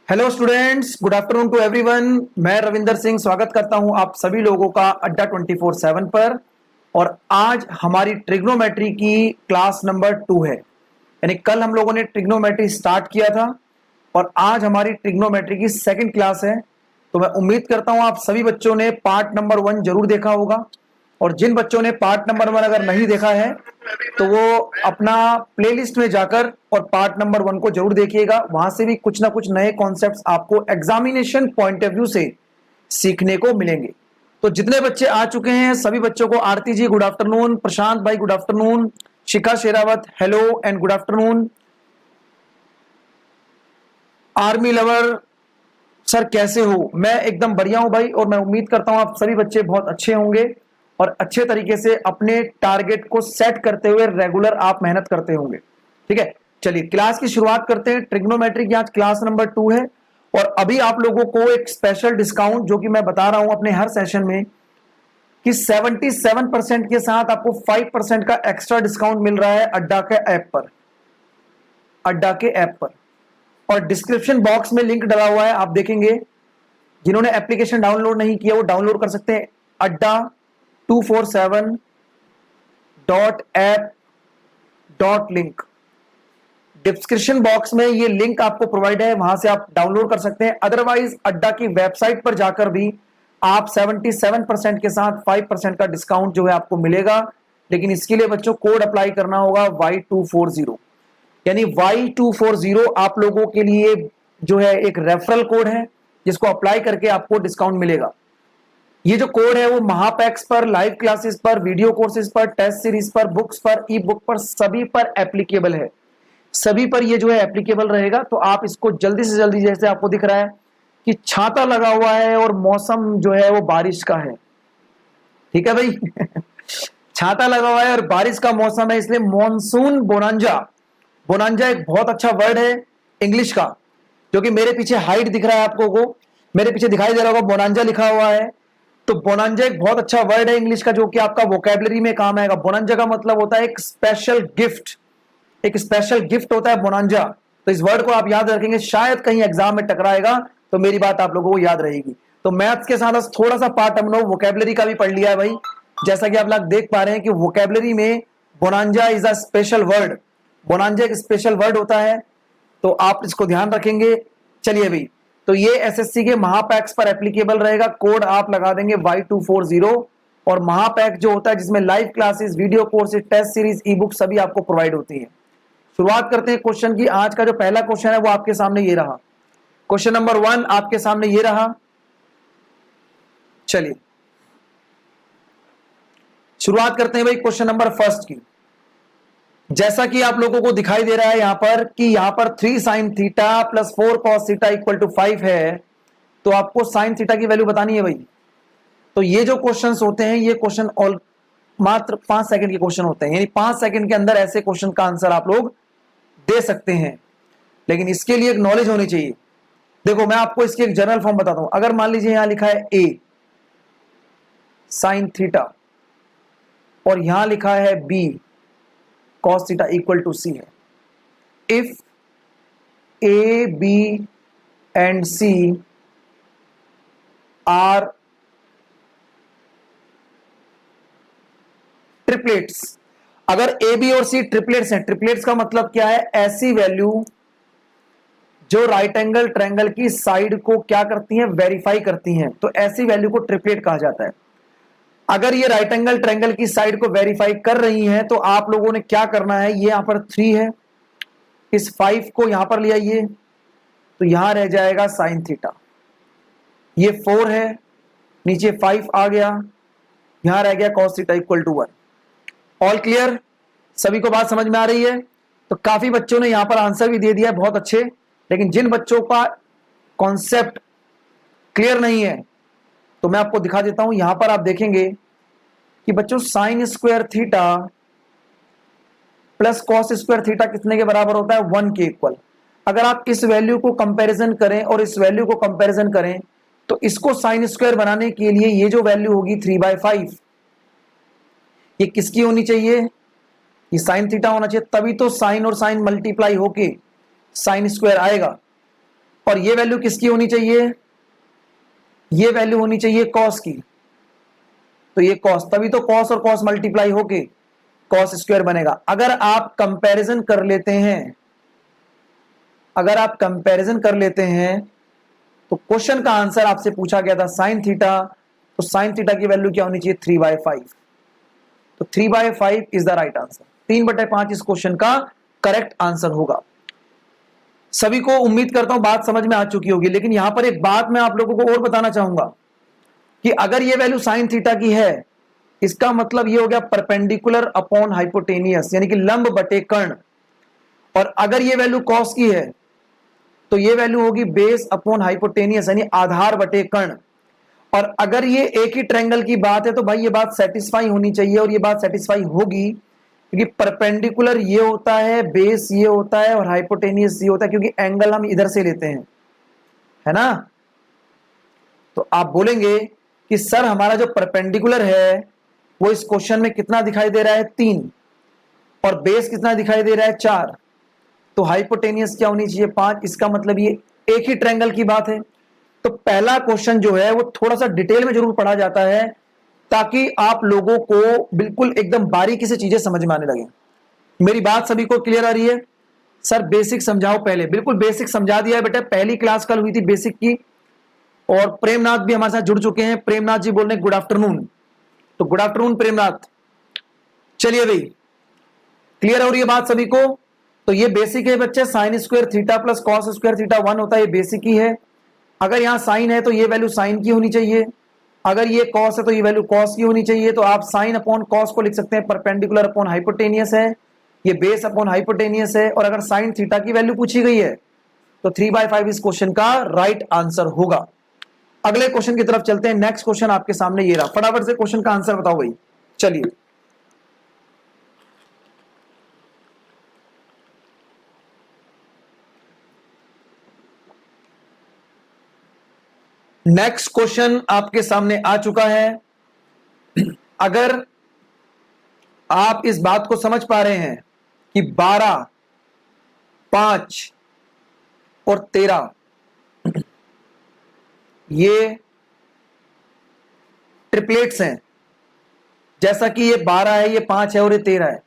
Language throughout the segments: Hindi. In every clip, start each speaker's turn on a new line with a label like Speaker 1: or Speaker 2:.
Speaker 1: Hello students, good afternoon to everyone. मैं रविंदर सिंह स्वागत करता हूं आप सभी लोगों का अड्डा 24/7 पर। और आज हमारी ट्रिग्नोमेट्री की क्लास नंबर 2 है। यानी कल हम लोगों ने ट्रिग्नोमेट्री स्टार्ट किया था और आज हमारी ट्रिग्नोमेट्री की सेकंड क्लास है। तो मैं उम्मीद करता हूं आप सभी बच्चों ने पार्ट नंबर 1 जरूर देखा होगा। और जिन बच्चों ने पार्ट नंबर 1 अगर नहीं देखा है तो वो अपना प्लेलिस्ट में जाकर और पार्ट नंबर 1 को जरूर देखिएगा। वहां से भी कुछ ना कुछ नए कॉन्सेप्ट्स आपको एग्जामिनेशन पॉइंट ऑफ व्यू से सीखने को मिलेंगे। तो जितने बच्चे आ चुके हैं सभी बच्चों को आरती जी गुड आफ्टरनून, प्रशांत भाई good afternoon, Shikha Sherawat hello and good afternoon, army lover sir कैसे हो? मैं एकदम बढ़िया हूं भाई और मैं उम्मीद करता हूं आप सभी बच्चे बहुत अच्छे होंगे और अच्छे तरीके से अपने टारगेट को सेट करते हुए रेगुलर आप मेहनत करते होंगे। ठीक है, चलिए क्लास की शुरुआत करते हैं। ट्रिग्नोमेट्री की आज क्लास नंबर 2 है और अभी आप लोगों को एक स्पेशल डिस्काउंट जो कि मैं बता रहा हूं अपने हर सेशन में कि 77% के साथ आपको 5% का एक्स्ट्रा डिस्काउंट मिल रहा है अड्डा के ऐप पर। अड्डा के ऐप पर और डिस्क्रिप्शन बॉक्स में लिंक डला हुआ है, आप देखेंगे। जिन्होंने एप्लीकेशन डाउनलोड नहीं किया वो डाउनलोड कर सकते हैं। अड्डा 247.app.link डिस्क्रिप्शन बॉक्स में ये लिंक आपको प्रोवाइड है, वहां से आप डाउनलोड कर सकते हैं। अदरवाइज अड्डा की वेबसाइट पर जाकर भी आप 77% के साथ 5% का डिस्काउंट जो है आपको मिलेगा। लेकिन इसके लिए बच्चों कोड अप्लाई करना होगा Y240। यानी Y240 आप लोगों के लिए जो है एक रेफरल कोड है जिसको अप्लाई करके आपको डिस्काउंट मिलेगा। ये जो कोड है वो महापैक्स पर, लाइव क्लासेस पर, वीडियो कोर्सेज पर, टेस्ट सीरीज पर, बुक्स पर, ई बुक पर, सभी पर एप्लीकेबल है। सभी पर ये जो है एप्लीकेबल रहेगा। तो आप इसको जल्दी से जल्दी, जैसे आपको दिख रहा है कि छाता लगा हुआ है और मौसम जो है वो बारिश का है। ठीक है भाई छाता लगा हुआ है और बारिश का मौसम है, इसलिए मॉनसून बोनांजा। बोनांजा एक बहुत अच्छा वर्ड है इंग्लिश का, जो कि मेरे पीछे हाइट दिख रहा है आपको को, मेरे पीछे दिखाई दे रहा होगा बोनांजा लिखा हुआ है। तो बोनांजा एक बहुत अच्छा वर्ड है इंग्लिश का जो कि आपका वोकैबुलरी में काम आएगा। बोनांजा का मतलब होता है एक स्पेशल गिफ्ट। एक स्पेशल गिफ्ट होता है बोनांजा। तो इस वर्ड को आप याद रखेंगे, शायद कहीं एग्जाम में टकराएगा तो मेरी बात आप लोगों को याद रहेगी। तो मैथ्स के साथ थोड़ा सा पार्ट हमने वोकैबुलरी का भी पढ़ लिया है भाई। जैसा कि आप लोग देख पा रहे हैं कि वोकैबुलरी में bonanza is a special word. Bonanza एक स्पेशल वर्ड होता है, तो आप इसको ध्यान रखेंगे। चलिए भाई, तो ये एसएससी के महापैक्स पर एप्लीकेबल रहेगा। कोड आप लगा देंगे Y240 और महापैक जो होता है जिसमें live classes, video courses, test series, e book सभी आपको प्रोवाइड होती है। शुरुआत करते हैं क्वेश्चन की। आज का जो पहला क्वेश्चन है वो आपके सामने ये रहा। क्वेश्चन नंबर 1 आपके सामने ये रहा। चलिए शुरुआत करते हैं भाई क्वेश्चन नंबर फर्स्ट की। जैसा कि आप लोगों को दिखाई दे रहा है यहां पर कि यहां पर 3 sin theta plus 4 cos theta equal to 5 है। तो आपको sin थीटा की वैल्यू बतानी है भाई। तो ये जो क्वेश्चंस होते हैं ये क्वेश्चन ऑल मात्र 5 सेकंड के क्वेश्चन होते हैं। यानी 5 सेकंड के अंदर ऐसे क्वेश्चन का आंसर आप लोग दे सकते हैं, लेकिन इसके लिए एक नॉलेज होनी चाहिए। देखो मैं आपको इसकी एक जनरल फॉर्म बताता हूं। अगर मान लीजिए यहां लिखा है a sin थीटा और यहां लिखा है b cos theta equal to c है। If a b and c are triplets, अगर ए बी और सी ट्रिपलेट्स हैं, ट्रिपलेट्स का मतलब क्या है? ऐसी वैल्यू जो राइट एंगल ट्रायंगल की साइड को क्या करती हैं? वेरीफाई करती हैं। तो ऐसी वैल्यू को ट्रिपलेट कहा जाता है। अगर ये राइट एंगल ट्रायंगल की साइड को वेरीफाई कर रही हैं तो आप लोगों ने क्या करना है? ये यहां पर 3 है, इस 5 को यहां पर ले आइए तो यहां रह जाएगा साइन थीटा। ये 4 है, नीचे 5 आ गया, यहां रह गया cos theta equal to 1। All clear? सभी को बात समझ में आ रही है? तो काफी बच्चों ने यहां पर आंसर भी दे दिया है, बहुत अच्छे। लेकिन जिन बच्चों का कॉन्सेप्ट क्लियर नहीं है तो मैं आपको दिखा देता हूं। यहां पर आप देखेंगे कि बच्चों sine square theta plus cos square theta कितने के बराबर होता है? 1 के इक्वल। अगर आप इस वैल्यू को कंपैरिजन करें और इस वैल्यू को कंपैरिजन करें तो इसको साइन स्क्वायर बनाने के लिए ये जो वैल्यू होगी 3/5, ये किसकी होनी चाहिए? ये साइन थीटा होना चाहिए, तभी तो साइन और साइन मल्टीप्लाई होके साइन स्क्वायर आएगा। और ये वैल्यू किसकी होनी चाहिए, ये वैल्यू होनी चाहिए कॉस की, तो ये कॉस, तभी तो कॉस और कॉस मल्टीप्लाई होके कॉस स्क्वायर बनेगा। अगर आप कंपैरिजन कर लेते हैं, अगर आप कंपैरिजन कर लेते हैं तो क्वेश्चन का आंसर आपसे पूछा गया था साइन थीटा, तो साइन थीटा की वैल्यू क्या होनी चाहिए 3/5, तो 3/5 इज द राइट आंसर। 3/5 इस क्वेश्चन का करेक्ट आंसर होगा। सभी को उम्मीद करता हूं बात समझ में आ चुकी होगी, लेकिन यहां पर एक बात मैं आप लोगों को और बताना चाहूंगा कि अगर ये वैल्यू साइन थीटा की है, इसका मतलब ये हो गया परपेंडिकुलर अपॉन हाइपोटेनियस, यानी कि लंब बटे कर्ण। और अगर ये वैल्यू कॉस की है तो ये वैल्यू होगी बेस अपॉन हाइपोटेनियस, यानी आधार बटे कर्ण। और अगर ये एक ही ट्रायंगल की बात है तो भाई ये बात सेटिस्फाई होनी चाहिए, और ये बात सेटिस्फाई होगी क्योंकि परपेंडिकुलर ये होता है, बेस ये होता है और हाइपोटेनियस ये होता है, क्योंकि एंगल हम इधर से लेते हैं, है ना। तो आप बोलेंगे कि सर हमारा जो परपेंडिकुलर है वो इस क्वेश्चन में कितना दिखाई दे रहा है 3, और बेस कितना दिखाई दे रहा है 4, तो हाइपोटेनियस क्या होनी चाहिए 5। इसका मतलब ये एक ही ट्रायंगल की बात है। तो पहला क्वेश्चन जो है वो थोड़ा सा डिटेल में जरूर पढ़ा जाता है ताकि आप लोगों को बिल्कुल एकदम बारीकी से चीजें समझ में आने लगे। मेरी बात सभी को क्लियर आ रही है? सर बेसिक समझाओ पहले, बिल्कुल बेसिक समझा दिया है बेटा, पहली क्लास कल हुई थी बेसिक की, और प्रेमनाथ भी हमारे साथ जुड़ चुके हैं। प्रेमनाथ जी बोल रहे हैं गुड आफ्टरनून, तो गुड आफ्टरनून प्रेमनाथ। चलिए भाई, क्लियर हो रही है बात सभी को? तो ये बेसिक है बच्चे, sine square theta plus cos square theta 1 होता है, ये बेसिक ही है। अगर यहां साइन है तो ये वैल्यू साइन की होनी चाहिए, अगर ये कॉस है तो ये वैल्यू कॉस की होनी चाहिए। तो आप साइन अपॉन कॉस को लिख सकते हैं परपेंडिकुलर अपॉन हाइपोटेनियस है, ये बेस अपॉन हाइपोटेनियस है। और अगर साइन थीटा की वैल्यू पूछी गई है तो 3/5 इस क्वेश्चन का राइट आंसर होगा। अगले क्वेश्चन की तरफ चलते हैं। नेक्स्ट क्वेश्चन आपके सामने ये रहा, फटाफट से क्वेश्चन का आंसर बताओ भाई। चलिए, नेक्स्ट क्वेश्चन आपके सामने आ चुका है। अगर आप इस बात को समझ पा रहे हैं कि 12, 5 और 13 ये ट्रिपलेट्स हैं, जैसा कि ये 12 है, ये 5 है और ये 13 है,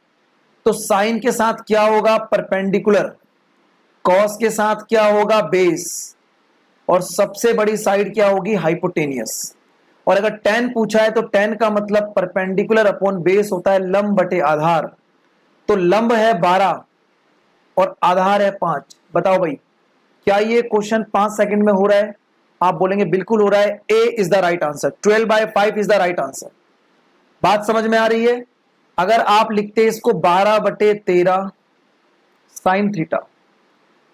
Speaker 1: तो साइन के साथ क्या होगा परपेंडिकुलर, कॉस के साथ क्या होगा बेस, और सबसे बड़ी साइड क्या होगी हाइपोटेनियस। और अगर tan पूछा है तो tan का मतलब परपेंडिकुलर अपॉन बेस होता है लंब बटे आधार। तो लंब है 12 और आधार है 5। बताओ भाई क्या ये क्वेश्चन 5 सेकंड में हो रहा है? आप बोलेंगे बिल्कुल हो रहा है, A is the right answer, 12/5 is the right answer. बात समझ में आ रही है? अगर आप लिखते इसको 12/13 साइन थीटा,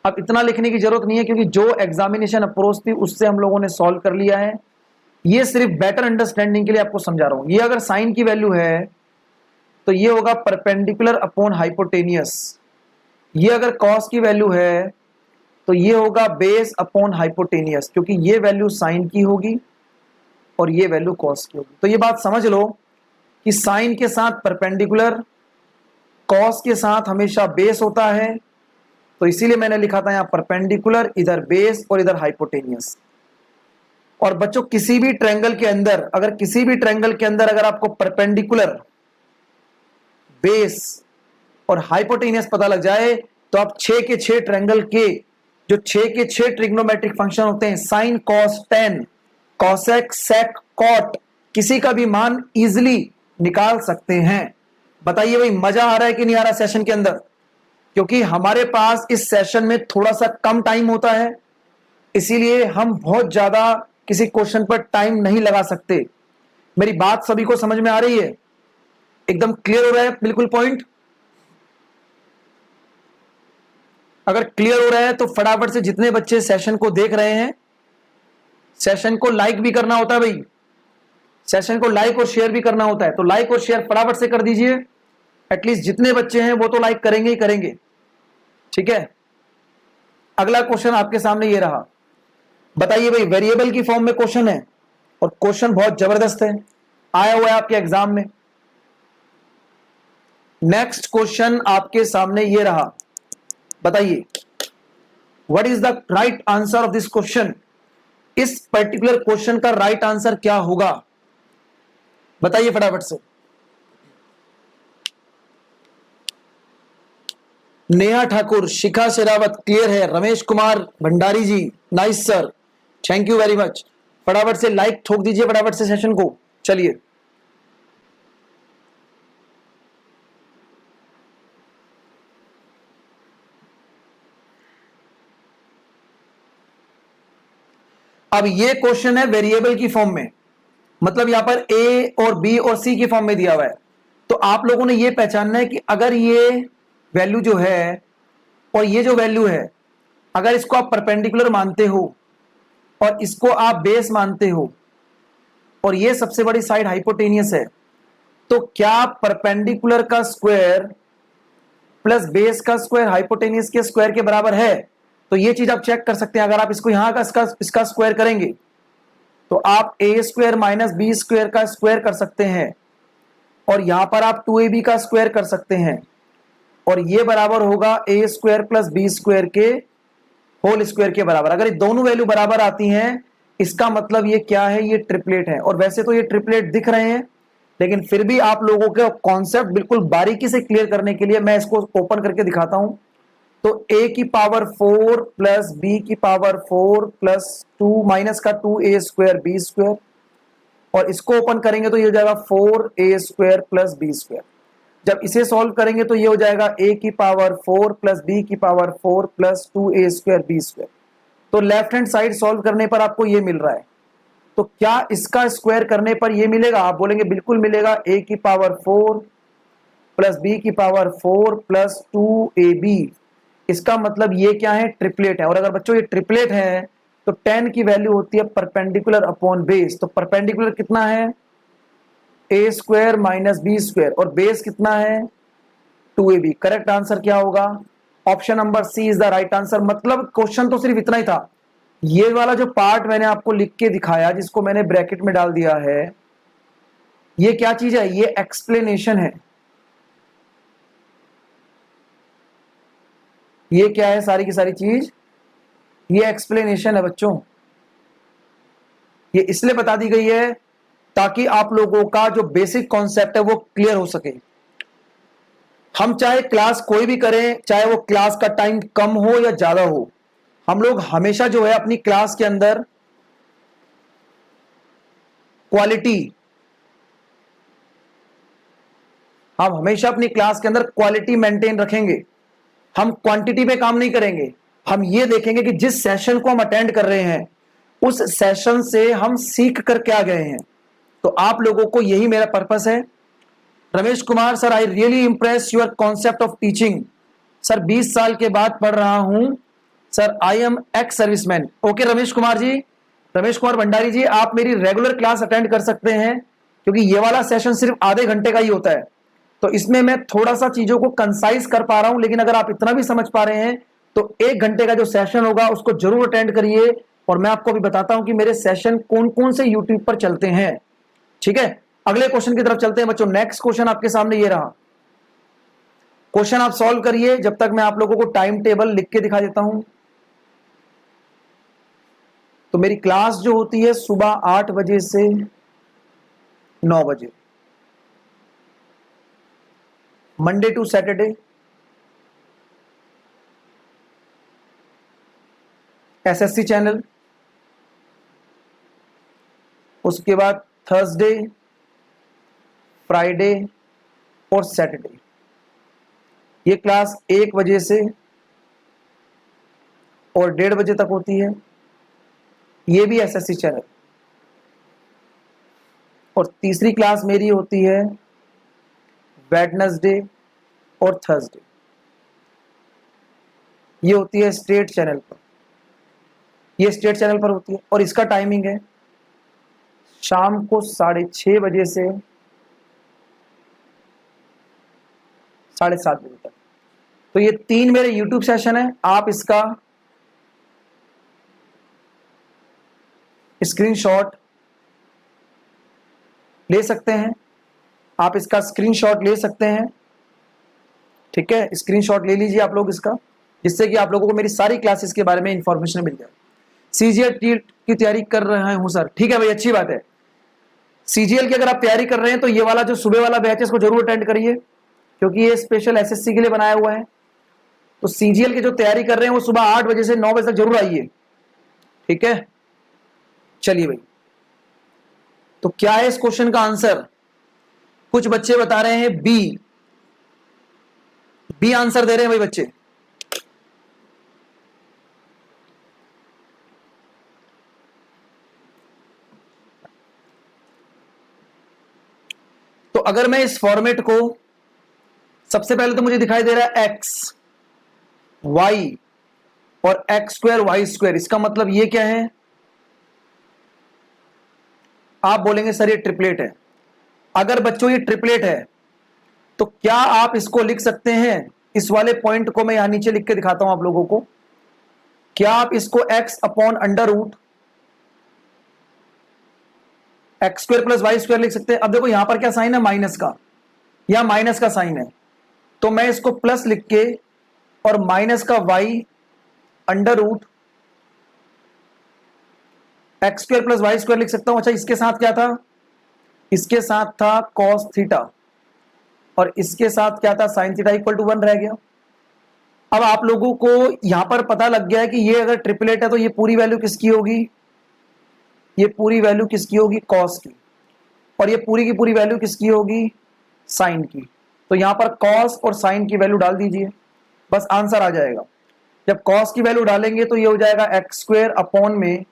Speaker 1: अब इतना लिखने की जरूरत नहीं है क्योंकि जो एग्जामिनेशन अप्रोच थी उससे हम लोगों ने सॉल्व कर लिया है। ये सिर्फ बेटर अंडरस्टैंडिंग के लिए आपको समझा रहा हूं। ये अगर साइन की वैल्यू है तो ये होगा परपेंडिकुलर अपॉन हाइपोटेनियस, ये अगर कॉस की वैल्यू है तो ये होगा बेस अपॉन हाइपोटेनियस, क्योंकि ये वैल्यू साइन की होगी और ये वैल्यू कॉस की होगी। तो ये बात समझ लो कि साइन के साथ परपेंडिकुलर, कॉस के साथ हमेशा बेस होता है, तो इसीलिए मैंने लिखा था यहां परपेंडिकुलर, इधर बेस और इधर हाइपोटेनियस। और बच्चों किसी भी ट्रायंगल के अंदर, अगर किसी भी ट्रायंगल के अंदर अगर आपको परपेंडिकुलर, बेस और हाइपोटेनियस पता लग जाए तो आप 6 के 6 ट्रायंगल के जो 6 के 6 ट्रिग्नोमेट्रिक फंक्शन होते हैं, sine cos tan, cosec sec cot, किसी का भी मान इजिली निकाल सकते हैं। बताइए भाई मजा आ रहा है कि नहीं आ रहा सेशन के अंदर? क्योंकि हमारे पास इस सेशन में थोड़ा सा कम टाइम होता है, इसीलिए हम बहुत ज्यादा किसी क्वेश्चन पर टाइम नहीं लगा सकते। मेरी बात सभी को समझ में आ रही है? एकदम क्लियर हो रहा है बिल्कुल पॉइंट? अगर क्लियर हो रहा है तो फटाफट से जितने बच्चे सेशन को देख रहे हैं, सेशन को लाइक भी करना होता है भाई, सेशन को लाइक और शेयर भी करना होता है, तो लाइक और शेयर फटाफट से कर दीजिए। एटलीस्ट जितने बच्चे हैं वो तो लाइक करेंगे ही करेंगे, ठीक है। अगला क्वेश्चन आपके सामने ये रहा। बताइए भाई, वेरिएबल की फॉर्म में क्वेश्चन है और क्वेश्चन बहुत जबरदस्त है, आया हुआ है आपके एग्जाम में। नेक्स्ट क्वेश्चन आपके सामने ये रहा। बताइए what is the right answer of this question? इस पर्टिकुलर क्वेश्चन का राइट आंसर क्या होगा? बताइए फटाफट से। नेहा ठाकुर, शिखा शेरावत क्लियर है, Ramesh Kumar Bhandari ji nice sir, thank you very much. फटाफट से लाइक ठोक दीजिए फटाफट से सेशन को। चलिए अब ये क्वेश्चन है वेरिएबल की फॉर्म में, मतलब यहां पर ए और बी और सी की फॉर्म में दिया हुआ है। तो आप लोगों ने ये पहचानना है कि अगर ये वैल्यू जो है और ये जो वैल्यू है, अगर इसको आप परपेंडिकुलर मानते हो और इसको आप बेस मानते हो और ये सबसे बड़ी साइड हाइपोटेनियस है, तो क्या परपेंडिकुलर का स्क्वायर प्लस बेस का स्क्वायर हाइपोटेनियस के स्क्वायर के बराबर है? तो ये चीज आप चेक कर सकते हैं। अगर आप इसको यहां का इसका स्क्वायर करेंगे तो आप ए स्क्वायर माइनस बी स्क्वायर का स्क्वायर कर सकते हैं और यहां पर आप 2ab का स्क्वायर कर सकते हैं और ये बराबर होगा ए स्क्वायर प्लस बी स्क्वायर के होल स्क्वायर के बराबर। अगर ये दोनों वैल्यू बराबर आती हैं, इसका मतलब ये क्या है? ये ट्रिपलेट है। और वैसे तो ये ट्रिपलेट दिख रहे हैं, लेकिन फिर भी आप लोगों के कॉन्सेप्ट बिल्कुल बारीकी से क्लियर करने के लिए मैं इसको ओपन करके दिखाता हूं। तो a की पावर 4 प्लस b की पावर 4 प्लस 2 माइनस का 2a स्क्वायर बी स्क्वायर, और इसको ओपन करेंगे तो ये हो जाएगा 4a square plus b square. जब इसे सॉल्व करेंगे तो ये हो जाएगा a की पावर 4 प्लस b की power 4 plus 2a square B square. तो लेफ्ट हैंड साइड सॉल्व करने पर आपको ये मिल रहा है। तो क्या इसका स्क्वायर करने पर ये मिलेगा? आप बोलेंगे बिल्कुल मिलेगा। a की पावर 4 प्लस b की पावर 4 प्लस 2ab, इसका मतलब ये क्या है? ट्रिपलेट है। और अगर बच्चों ये ट्रिपलेट है तो 10 की वैल्यू होती है परपेंडिकुलर अपॉन बेस। तो परपेंडिकुलर कितना है? A square minus B square, और बेस कितना है? 2ab। करेक्ट आंसर क्या होगा? Option number C is the right answer. मतलब क्वेश्चन तो सिर्फ इतना ही था। ये वाला जो पार्ट मैंने आपको लिख के दिखाया, जिसको मैंने ब्रैकेट में डाल दिया है, ये क्या चीज है? ये एक्सप्लेनेशन है। ये क्या है? सारी की सारी चीज ये एक्सप्लेनेशन है बच्चों। ये इसलिए बता दी गई है ताकि आप लोगों का जो बेसिक कॉन्सेप्ट है वो क्लियर हो सके। हम चाहे क्लास कोई भी करें, चाहे वो क्लास का टाइम कम हो या ज्यादा हो, हम लोग हमेशा जो है अपनी क्लास के अंदर क्वालिटी, हम हमेशा अपनी क्लास के अंदर क्वालिटी मेंटेन रखेंगे। हम क्वांटिटी पे काम नहीं करेंगे। हम ये देखेंगे कि जिस सेशन को हम अटेंड कर रहे हैं उस सेशन से हम सीख कर क्या गए हैं। तो आप लोगों को यही मेरा पर्पस है। Ramesh Kumar sir, I really impress your concept of teaching. Sir 20 साल के बाद पढ़ रहा हूं sir, I am ex serviceman. Okay Ramesh Kumar ji, Ramesh Kumar Bhandari ji, आप मेरी रेगुलर क्लास अटेंड कर सकते हैं, क्योंकि ये वाला सेशन सिर्फ आधे घंटे का ही होता है। तो इसमें मैं थोड़ा सा चीजों को कंसाइज कर पा रहा हूं, लेकिन अगर आप इतना भी समझ पा रहे हैं तो 1 घंटे का जो सेशन होगा उसको जरूर अटेंड करिए। और मैं आपको भी बताता हूं कि मेरे सेशन कौन कौन से यूट्यूब पर चलते हैं। ठीक है, अगले क्वेश्चन की तरफ चलते हैं बच्चों। नेक्स्ट क्वेश्चन आपके सामने ये रहा। क्वेश्चन आप सॉल्व करिए जब तक मैं आप लोगों को टाइम टेबल लिख के दिखा देता हूं। तो मेरी क्लास जो होती है सुबह 8 बजे से 9 बजे, Monday to Saturday, SSC channel, उसके बाद थर्सडे, फ्राइडे और सैटरडे। ये क्लास 1 बजे से और 1:30 बजे तक होती है। ये भी एसएससी चैनल। और तीसरी क्लास मेरी होती है वेडनेसडे और थर्सडे। ये होती है स्टेट चैनल पर। ये स्टेट चैनल पर होती है और इसका टाइमिंग है शाम को 6:30 बजे से 7:30 बजे तक। तो ये 3 मेरे यूट्यूब सेशन है। आप इसका स्क्रीनशॉट ले सकते हैं। आप इसका स्क्रीनशॉट ले सकते हैं। ठीक है, स्क्रीनशॉट ले लीजिए आप लोग इसका। जिससे कि आप लोगों को मेरी सारी क्लासेस के बारे में इंफॉर्मेशन मिल जाए। सीजीएल की तैयारी कर रहे हूं सर, ठीक है भाई, अच्छी बात है। सीजीएल की अगर आप तैयारी कर रहे हैं तो ये वाला जो सुबह वाला बैच है इसको जरूर अटेंड करिए, क्योंकि ये स्पेशल एसएससी के लिए बनाया हुआ है। तो सीजीएल की जो तैयारी कर रहे हैं वो सुबह 8 बजे से 9 बजे तक जरूर आइए, ठीक है। चलिए भाई, तो क्या है इस क्वेश्चन का आंसर? कुछ बच्चे बता रहे हैं बी, बी आंसर दे रहे हैं भाई बच्चे। तो अगर मैं इस फॉर्मेट को, सबसे पहले तो मुझे दिखाई दे रहा है एक्स वाई और एक्स स्क्वायर वाई स्क्वायर, इसका मतलब ये क्या है? आप बोलेंगे सर ये ट्रिपलेट है। अगर बच्चों ये ट्रिपलेट है तो क्या आप इसको लिख सकते हैं? इस वाले पॉइंट को मैं यहां नीचे लिख के दिखाता हूं आप लोगों को। क्या आप इसको x upon under root x square plus y square लिख सकते हैं? अब देखो यहां पर क्या साइन है? माइनस का, यहां माइनस का साइन है, तो मैं इसको प्लस लिख के और माइनस का y under root x square plus y square लिख सकता हूं। अच्छा, इसके साथ क्या था? इसके साथ था कॉस थीटा और इसके साथ क्या था? साइन थीटा इक्वल टू 1 रह गया। अब आप लोगों को यहां पर पता लग गया है कि ये अगर ट्रिपलेट है तो ये पूरी वैल्यू किसकी होगी? ये पूरी वैल्यू किसकी होगी? कॉस की। और ये पूरी की पूरी वैल्यू किसकी होगी? साइन की। तो यहां पर कॉस और साइन की वैल्यू डाल दीजिए, बस आंसर आ जाएगा। जब कॉस की वैल्यू डालेंगे तो ये हो जाएगा एक्स स्क्वायर अपॉन में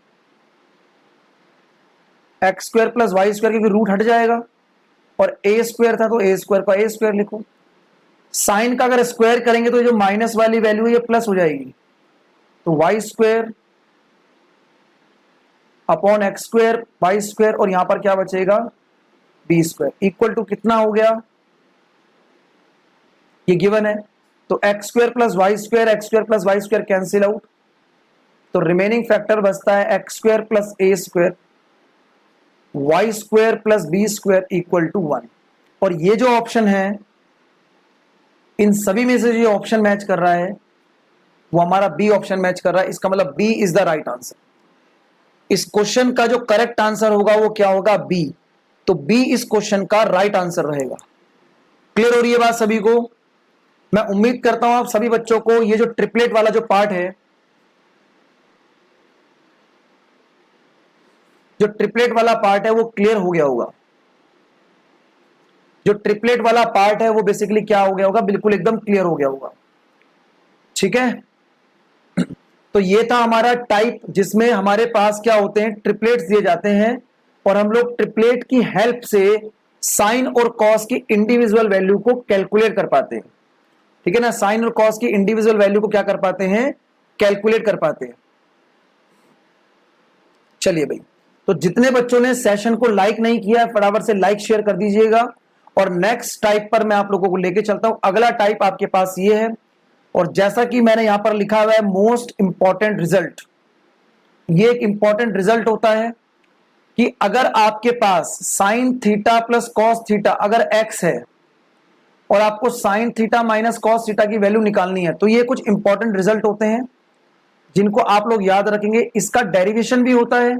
Speaker 1: x square plus y square, क्योंकि रूट हट जाएगा, और ए स्क्वायर था तो ए स्क्वायर का ए स्क्वायर लिखो। साइन का अगर स्क्वायर करेंगे तो जो माइनस वाली वैल्यू है ये प्लस हो जाएगी, तो y square upon x square y square, और यहां पर क्या बचेगा? बी स्क्वायर इक्वल टू कितना हो गया? ये गिवन है, तो x square plus y square, x square plus y square cancel out, तो रिमेनिंग फैक्टर बचता है x square plus a square y square plus b square equal to 1। और ये जो ऑप्शन है, इन सभी में से जो ऑप्शन मैच कर रहा है वो हमारा बी ऑप्शन मैच कर रहा है। इसका मतलब B is the right answer. इस क्वेश्चन का जो करेक्ट आंसर होगा वो क्या होगा? बी। तो बी इस क्वेश्चन का राइट आंसर रहेगा। क्लियर हो रही है बात सभी को? मैं उम्मीद करता हूं आप सभी बच्चों को ये जो ट्रिपलेट वाला जो पार्ट है, जो ट्रिपलेट वाला पार्ट है वो क्लियर हो गया होगा। जो ट्रिपलेट वाला पार्ट है वो बेसिकली क्या हो गया होगा? बिल्कुल एकदम क्लियर हो गया होगा, ठीक है। तो ये था हमारा टाइप जिसमें हमारे पास क्या होते हैं? ट्रिपलेट्स दिए जाते हैं और हम लोग ट्रिपलेट की हेल्प से साइन और कॉस की इंडिविजुअल वैल्यू को कैलकुलेट कर पाते हैं, ठीक है ना। साइन और कॉस की इंडिविजुअल वैल्यू को क्या कर पाते हैं? कैलकुलेट कर पाते हैं। चलिए भाई, तो जितने बच्चों ने सेशन को लाइक नहीं किया फटाफट से लाइक शेयर कर दीजिएगा, और नेक्स्ट टाइप पर मैं आप लोगों को लेके चलता हूं। अगला टाइप आपके पास ये है, और जैसा कि मैंने यहां पर लिखा हुआ है मोस्ट इंपॉर्टेंट रिजल्ट, ये एक इंपॉर्टेंट रिजल्ट होता है कि अगर आपके पास sine theta plus cos theta अगर एक्स है और आपको sine theta minus cos theta की वैल्यू निकालनी है, तो ये कुछ इंपॉर्टेंट रिजल्ट होते हैं जिनको आप लोग याद रखेंगे। इसका डेरिवेशन भी होता है,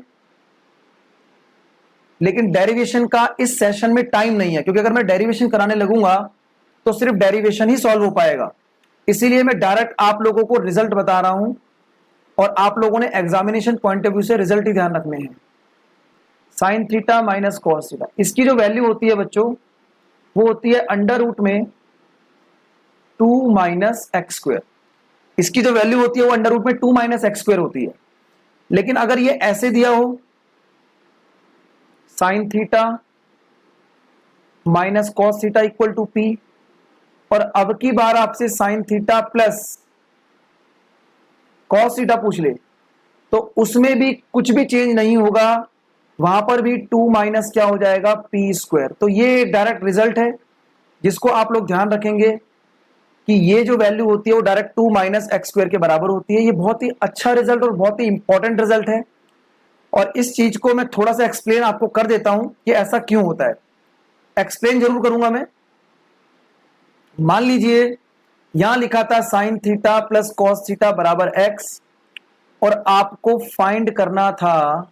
Speaker 1: लेकिन डेरिवेशन का इस सेशन में टाइम नहीं है, क्योंकि अगर मैं डेरिवेशन कराने लगूंगा तो सिर्फ डेरिवेशन ही सॉल्व हो पाएगा। इसीलिए मैं डायरेक्ट आप लोगों को रिजल्ट बता रहा हूं, और आप लोगों ने एग्जामिनेशन पॉइंट ऑफ व्यू से रिजल्ट ही ध्यान रखने हैं। Sign theta minus cos theta, इसकी जो वैल्यू होती है बच्चों वो होती है अंडर रूट में 2 माइनस एक्स स्क्वायर। इसकी जो वैल्यू होती है वो अंडर रूट में 2 माइनस एक्स स्क्वायर होती है। लेकिन अगर ये ऐसे दिया हो sine theta minus cos theta equal to P, और अब की बार आपसे sine theta plus cos theta पूछ ले, तो उसमें भी कुछ भी चेंज नहीं होगा, वहां पर भी 2 माइनस क्या हो जाएगा? P square. तो ये डायरेक्ट रिजल्ट है जिसको आप लोग ध्यान रखेंगे कि ये जो वैल्यू होती है वो डायरेक्ट 2 माइनस एक्स स्क्वायर के बराबर होती है। ये बहुत ही अच्छा रिजल्ट और बहुत ही इंपॉर्टेंट रिजल्ट है, और इस चीज को मैं थोड़ा सा एक्सप्लेन आपको कर देता हूं कि ऐसा क्यों होता है। एक्सप्लेन जरूर करूंगा मैं। मान लीजिए यहां लिखा था sign theta plus cos theta बराबर एक्स, और आपको फाइंड करना था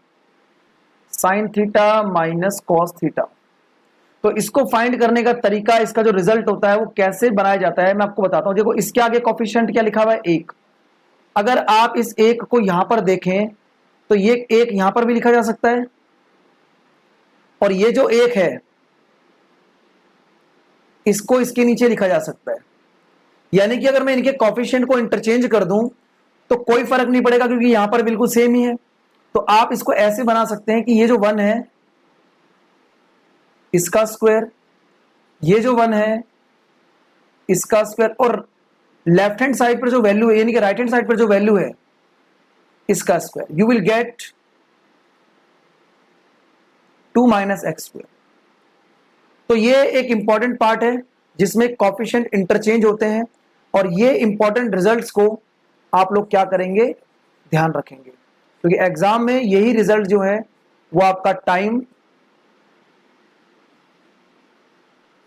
Speaker 1: sign theta minus cos theta. तो इसको फाइंड करने का तरीका, इसका जो रिजल्ट होता है वो कैसे बनाया जाता है मैं आपको बताता हूं। देखो इसके आगे कोफिशिएंट क्या लिखा हुआ है, एक। अगर आप इस एक को यहां पर देखें तो ये एक यहां पर भी लिखा जा सकता है, और ये जो एक है इसको इसके नीचे लिखा जा सकता है। यानी कि अगर मैं इनके कोफिशिएंट को इंटरचेंज कर दूं तो कोई फर्क नहीं पड़ेगा, क्योंकि यहां पर बिल्कुल सेम ही है। तो आप इसको ऐसे बना सकते हैं कि ये जो 1 है इसका स्क्वायर, ये जो 1 है इसका स्क्वायर, और लेफ्ट हैंड साइड पर जो वैल्यू है यानी कि राइट हैंड साइड पर जो वैल्यू है इसका square, you will get 2 minus x square. तो ये एक इंपॉर्टेंट पार्ट है जिसमें कोफिशिएंट इंटरचेंज होते हैं, और ये इंपॉर्टेंट रिजल्ट्स को आप लोग क्या करेंगे, ध्यान रखेंगे, क्योंकि एग्जाम में यही रिजल्ट जो है वो आपका टाइम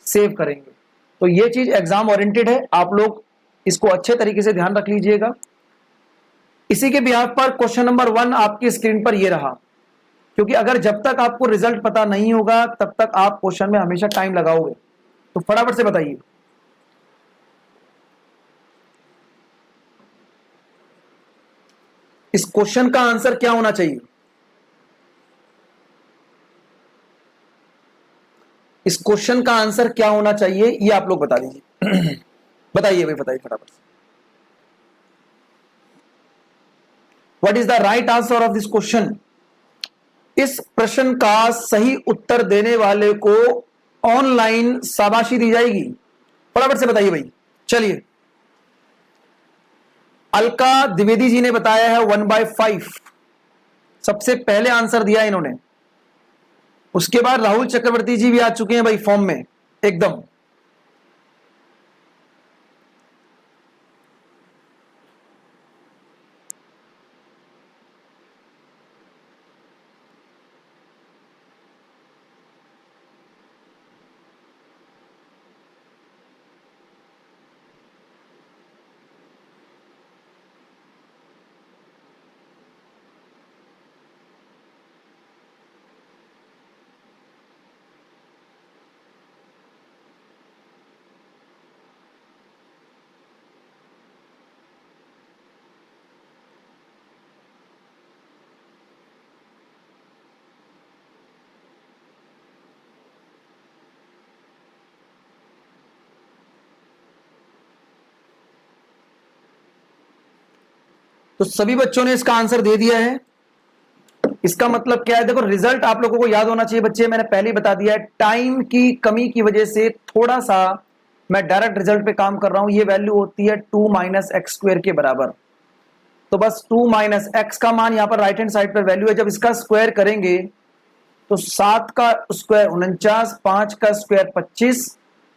Speaker 1: सेव करेंगे। तो ये चीज एग्जाम ओरिएंटेड है, आप लोग इसको अच्छे तरीके से ध्यान रख लीजिएगा। इसी के बिहाफ पर क्वेश्चन नंबर 1 आपकी स्क्रीन पर ये रहा, क्योंकि अगर जब तक आपको रिजल्ट पता नहीं होगा तब तक आप क्वेश्चन में हमेशा टाइम लगाओगे। तो फटाफट से बताइए, इस क्वेश्चन का आंसर क्या होना चाहिए? इस क्वेश्चन का आंसर क्या होना चाहिए ये आप लोग बता दीजिए। बताइए भाई, बताइए फटाफट से। What is the right answer of this question? इस प्रश्न का सही उत्तर देने वाले को ऑनलाइन शाबाशी दी जाएगी। फटाफट से बताइए भाई। चलिए, अलका द्विवेदी जी ने बताया है 1/5, सबसे पहले आंसर दिया इन्होंने। उसके बाद राहुल चक्रवर्ती जी भी आ चुके हैं भाई फॉर्म में एकदम। तो सभी बच्चों ने इसका आंसर दे दिया है। इसका मतलब क्या है? देखो, रिजल्ट आप लोगों को याद होना चाहिए बच्चे, मैंने पहले ही बता दिया है। टाइम की कमी की वजह से थोड़ा सा मैं डायरेक्ट रिजल्ट पे काम कर रहा हूं। ये वैल्यू होती है 2 माइनस एक्स स्क्वायर के बराबर। तो बस 2 माइनस एक्स का मान यहां पर राइट हैंड साइड पर वैल्यू है। जब इसका स्क्वायर करेंगे तो 7 का स्क्वायर 49, 5 का स्क्वायर 25,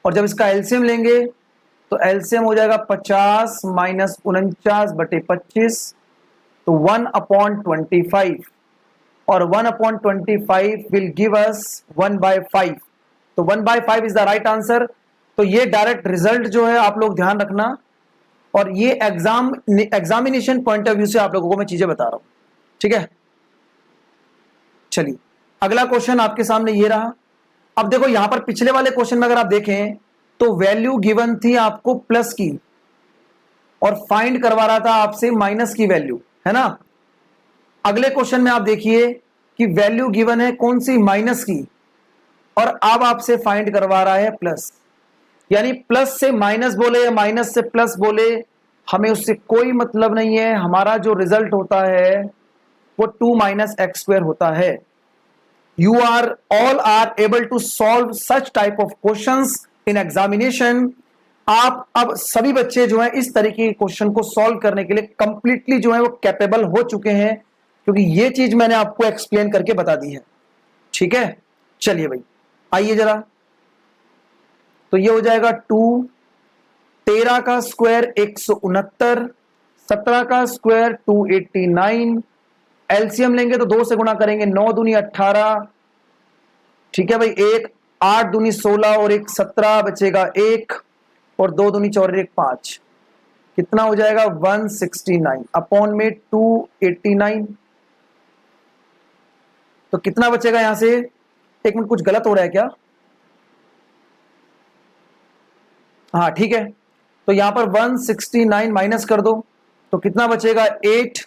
Speaker 1: और जब इसका एलसीएम लेंगे तो एलसीएम हो जाएगा 50 माइनस 49 बटे 25, तो 1/25, और 1/25 विल गिव अस 1/5। तो 1/5 इज द राइट आंसर। तो ये डायरेक्ट रिजल्ट जो है आप लोग ध्यान रखना, और ये एग्जामिनेशन पॉइंट ऑफ व्यू से आप लोगों को मैं चीजें बता रहा हूं, ठीक है। चलिए, अगला क्वेश्चन आपके सामने ये रहा। अब देखो, यहां पर पिछले वाले क्वेश्चन में अगर आप देखें तो वैल्यू गिवन थी आपको प्लस की, और फाइंड करवा रहा था आपसे माइनस की वैल्यू, है ना। अगले क्वेश्चन में आप देखिए कि वैल्यू गिवन है कौन सी, माइनस की, और अब आपसे फाइंड करवा रहा है प्लस। यानी प्लस से माइनस बोले या माइनस से प्लस बोले, हमें उससे कोई मतलब नहीं है। हमारा जो रिजल्ट होता है वो 2 माइनस एक्स स्क्वायर होता है। You are all are able to solve such type of questions in examination. आप अब सभी बच्चे जो है इस तरीके के क्वेश्चन को सॉल्व करने के लिए कंप्लीटली जो है वो कैपेबल हो चुके हैं, क्योंकि ये चीज मैंने आपको एक्सप्लेन करके बता दी है, ठीक है। चलिए भाई, आइए जरा। तो ये हो जाएगा 2, 13 का स्क्वायर 169, 17 का स्क्वायर 289, एलसीएम लेंगे तो 2 से गुणा करेंगे, 9 दूनी 18, ठीक है भाई, 1, 8 दूनी 16 और 1 17, बचेगा 1, और 2 दूनी 4 1 5। कितना हो जाएगा 169 अपॉन में 289, तो कितना बचेगा यहां से, एक मिनट कुछ गलत हो रहा है क्या, हाँ ठीक है, तो यहां पर 169 माइनस कर दो तो कितना बचेगा 8,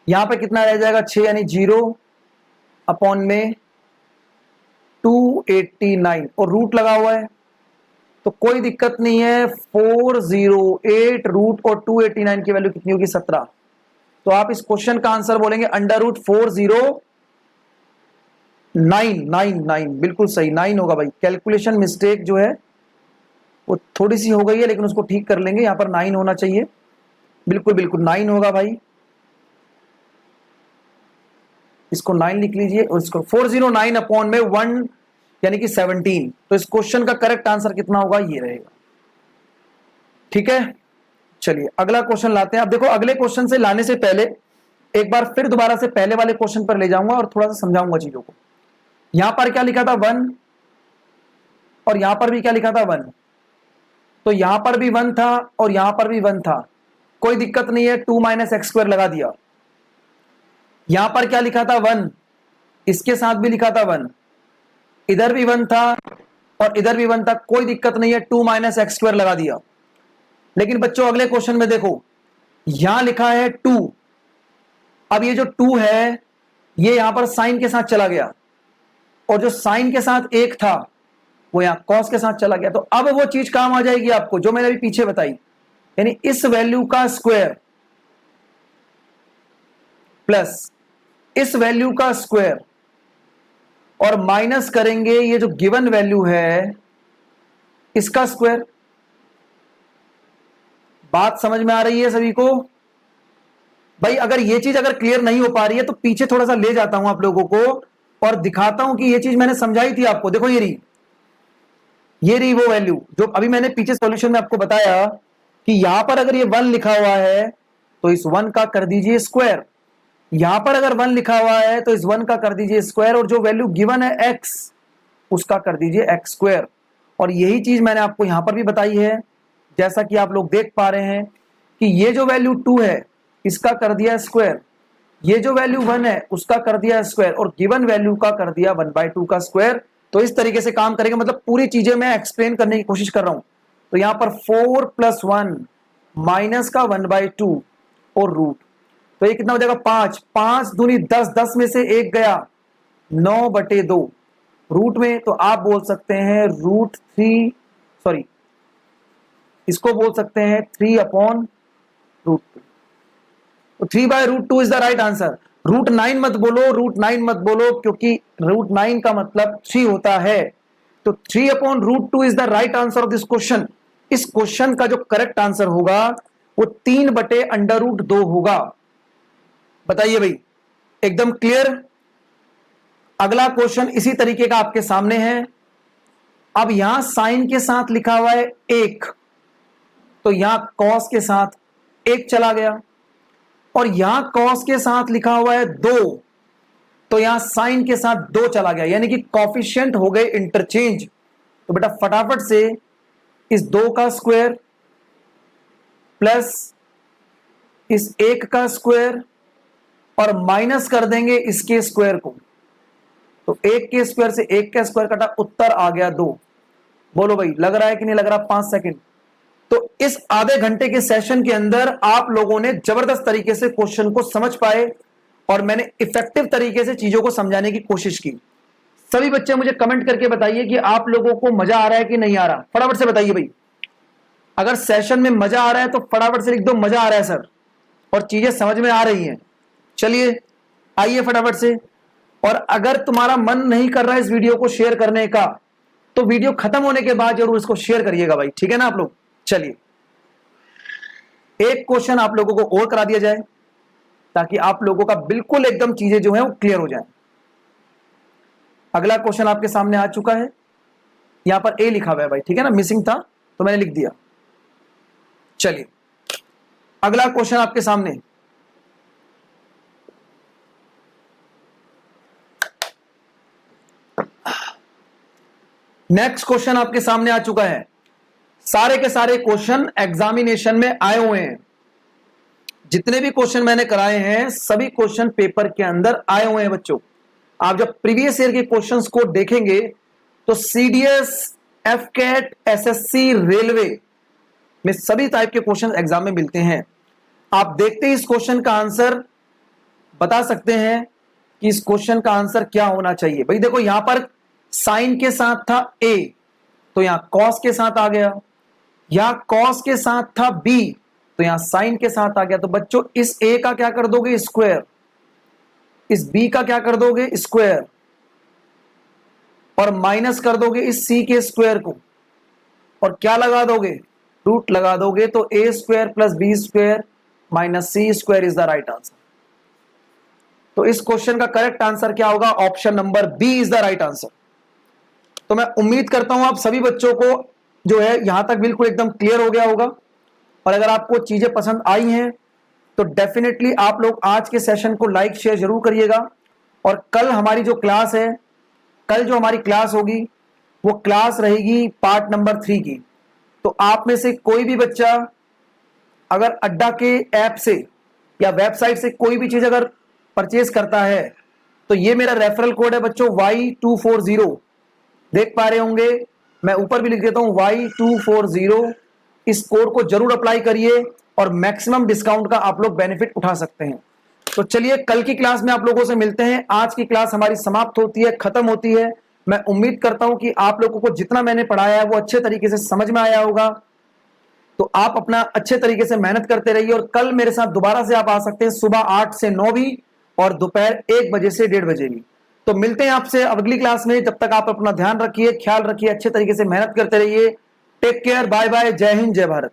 Speaker 1: यहां पर कितना रह जाएगा 6 यानी 0 अपॉन में 289 और रूट लगा हुआ है तो कोई दिक्कत नहीं है, 408 रूट और 289 की वैल्यू कितनी होगी 17, तो आप इस क्वेश्चन का आंसर बोलेंगे अंडर रूट 40999, बिल्कुल सही 9 होगा भाई, कैलकुलेशन मिस्टेक जो है वो थोड़ी सी हो गई है लेकिन उसको ठीक कर लेंगे, यहां पर 9 होना चाहिए, बिल्कुल बिल्कुल 9 होगा भाई, इसको 9 लिख लीजिए और इसको 409 अपॉन में 1 यानी कि 17, तो इस क्वेश्चन का करेक्ट आंसर कितना होगा ये रहेगा। ठीक है, चलिए अगला क्वेश्चन लाते हैं। अब देखो अगले क्वेश्चन से लाने से पहले एक बार फिर दोबारा से पहले वाले क्वेश्चन पर ले जाऊंगा और थोड़ा सा समझाऊंगा चीजों को। यहां पर क्या लिखा था 1 और यहां पर भी क्या लिखा था 1, तो यहां पर भी 1 था और यहां पर भी 1 था, कोई दिक्कत नहीं है, 2 माइनस एक्स स्क्वायर लगा दिया। यहां पर क्या लिखा था 1, इसके साथ भी लिखा था 1, इधर भी 1 था और इधर भी 1 था, कोई दिक्कत नहीं है, 2 माइनस एक्स स्क्वायर लगा दिया। लेकिन बच्चों अगले क्वेश्चन में देखो यहां लिखा है 2, अब ये जो 2 है ये यहां पर साइन के साथ चला गया और जो साइन के साथ 1 था वो यहां कॉस के साथ चला गया, तो अब वो चीज काम आ जाएगी आपको जो मैंने अभी पीछे बताई, यानी इस वैल्यू का स्क्वायर प्लस इस वैल्यू का स्क्वायर और माइनस करेंगे ये जो गिवन वैल्यू है इसका स्क्वायर। बात समझ में आ रही है सभी को भाई? अगर ये चीज अगर क्लियर नहीं हो पा रही है तो पीछे थोड़ा सा ले जाता हूं आप लोगों को और दिखाता हूं कि ये चीज मैंने समझाई थी आपको। देखो ये रही वो वैल्यू जो अभी मैंने पीछे सॉल्यूशन में आपको बताया कि यहां पर अगर ये 1 लिखा हुआ है तो इस 1 का कर दीजिए स्क्वायर, यहां पर अगर 1 लिखा हुआ है तो इस 1 का कर दीजिए स्क्वायर और जो वैल्यू गिवन है x उसका कर दीजिए x स्क्वायर। और यही चीज मैंने आपको यहां पर भी बताई है, जैसा कि आप लोग देख पा रहे हैं कि ये जो वैल्यू 2 है इसका कर दिया स्क्वायर, ये जो वैल्यू 1 है उसका कर दिया स्क्वायर और गिवन वैल्यू का कर दिया 1/2 का स्क्वायर। तो इस तरीके से काम करेंगे, मतलब पूरी चीजें मैं एक्सप्लेन करने की कोशिश कर रहा हूं। तो यहां पर 4 + 1 माइनस का 1/2 और रूट, तो ये कितना हो जाएगा 5, 5 दूनी 10, 10 में से 1 गया 9/2 रूट में, तो आप बोल सकते हैं इसको बोल सकते हैं 3/√2, तो 3/√2 इज द राइट आंसर। √9 मत बोलो, √9 मत बोलो क्योंकि √9 का मतलब 3 होता है, तो 3/√2 is the right answer of this question. इस क्वेश्चन का जो करेक्ट आंसर होगा वो 3/√2 होगा। बताइए भाई, एकदम क्लियर? अगला क्वेश्चन इसी तरीके का आपके सामने है। अब यहां साइन के साथ लिखा हुआ है 1, तो यहां कॉस के साथ 1 चला गया और यहां कॉस के साथ लिखा हुआ है 2, तो यहां साइन के साथ 2 चला गया, यानी कि कॉफिशिएंट हो गए इंटरचेंज। तो बेटा फटाफट से इस 2 का स्क्वायर प्लस इस 1 का स्क्वायर और माइनस कर देंगे इसके स्क्वायर को, तो 1 के स्क्वायर से 1 का स्क्वायर कटा, उत्तर आ गया 2। बोलो भाई लग रहा है कि नहीं लग रहा? 5 सेकंड। तो इस आधे घंटे के सेशन के अंदर आप लोगों ने जबरदस्त तरीके से क्वेश्चन को समझ पाए और मैंने इफेक्टिव तरीके से चीजों को समझाने की कोशिश की। सभी बच्चे मुझे कमेंट करके बताइए कि आप लोगों को मजा आ रहा है कि नहीं आ रहा, फटाफट से बताइए भाई। अगर सेशन में मजा आ रहा है तो फटाफट से लिख दो मजा आ रहा है सर, और चीजें समझ में आ रही हैं। चलिए आइए फटाफट से। और अगर तुम्हारा मन नहीं कर रहा है इस वीडियो को शेयर करने का तो वीडियो खत्म होने के बाद जरूर इसको शेयर करिएगा भाई, ठीक है ना आप लोग? चलिए एक क्वेश्चन आप लोगों को और करा दिया जाए ताकि आप लोगों का बिल्कुल एकदम चीजें जो है वो क्लियर हो जाए। अगला क्वेश्चन आपके सामने आ चुका है, यहां पर ए लिखा हुआ है भाई, ठीक है ना, मिसिंग था तो मैंने लिख दिया। चलिए अगला क्वेश्चन आपके सामने, नेक्स्ट क्वेश्चन आपके सामने आ चुका है। सारे के सारे क्वेश्चन एग्जामिनेशन में आए हुए हैं। जितने भी क्वेश्चन मैंने कराए हैं सभी क्वेश्चन पेपर के अंदर आए हुए हैं बच्चों। आप जब प्रीवियस ईयर के क्वेश्चंस को देखेंगे तो सीडीएस, एफकेट, एसएससी, रेलवे में सभी टाइप के क्वेश्चन एग्जाम में मिलते हैं। आप देखते ही इस क्वेश्चन का आंसर बता सकते हैं कि इस क्वेश्चन का आंसर क्या होना चाहिए। भाई देखो यहां पर साइन के साथ था ए, तो यहां कॉस के साथ आ गया, यहां कॉस के साथ था बी, तो यहां साइन के साथ आ गया। तो बच्चों इस ए का क्या कर दोगे, स्क्वायर, इस बी का क्या कर दोगे, स्क्वायर, और माइनस कर दोगे इस सी के स्क्वायर को, और क्या लगा दोगे, रूट लगा दोगे। तो a square plus b square minus c square is the right answer. तो इस क्वेश्चन का करेक्ट आंसर क्या होगा, option number B is the right answer. तो मैं उम्मीद करता हूं आप सभी बच्चों को जो है यहां तक बिल्कुल एकदम क्लियर हो गया होगा। और अगर आपको चीजें पसंद आई हैं तो डेफिनेटली आप लोग आज के सेशन को लाइक शेयर जरूर करिएगा। और कल हमारी जो क्लास है, कल जो हमारी क्लास होगी वो क्लास रहेगी पार्ट नंबर 3 की। तो आप में से कोई भी बच्चा अगर अड्डा के ऐप से या वेबसाइट से कोई भी चीज अगर परचेज करता है तो ये मेरा रेफरल कोड है बच्चों Y240, देख पा रहे होंगे, मैं ऊपर भी लिख देता हूं Y240। इस कोड को जरूर अप्लाई करिए और मैक्सिमम डिस्काउंट का आप लोग बेनिफिट उठा सकते हैं। तो चलिए कल की क्लास में आप लोगों से मिलते हैं। आज की क्लास हमारी समाप्त होती है, खत्म होती है। मैं उम्मीद करता हूं कि आप लोगों को जितना मैंने पढ़ाया है वो अच्छे तरीके से समझ में आया होगा। तो आप अपना अच्छे तरीके से मेहनत करते रहिए और कल मेरे साथ दोबारा से आप आ सकते हैं सुबह 8 से 9 भी और दोपहर 1 बजे से 1:30 बजे भी। तो मिलते हैं आपसे अगली क्लास में। जब तक आप अपना ध्यान रखिए, ख्याल रखिए, अच्छे तरीके से मेहनत करते रहिए। टेक केयर, बाय बाय, जय हिंद, जय भारत।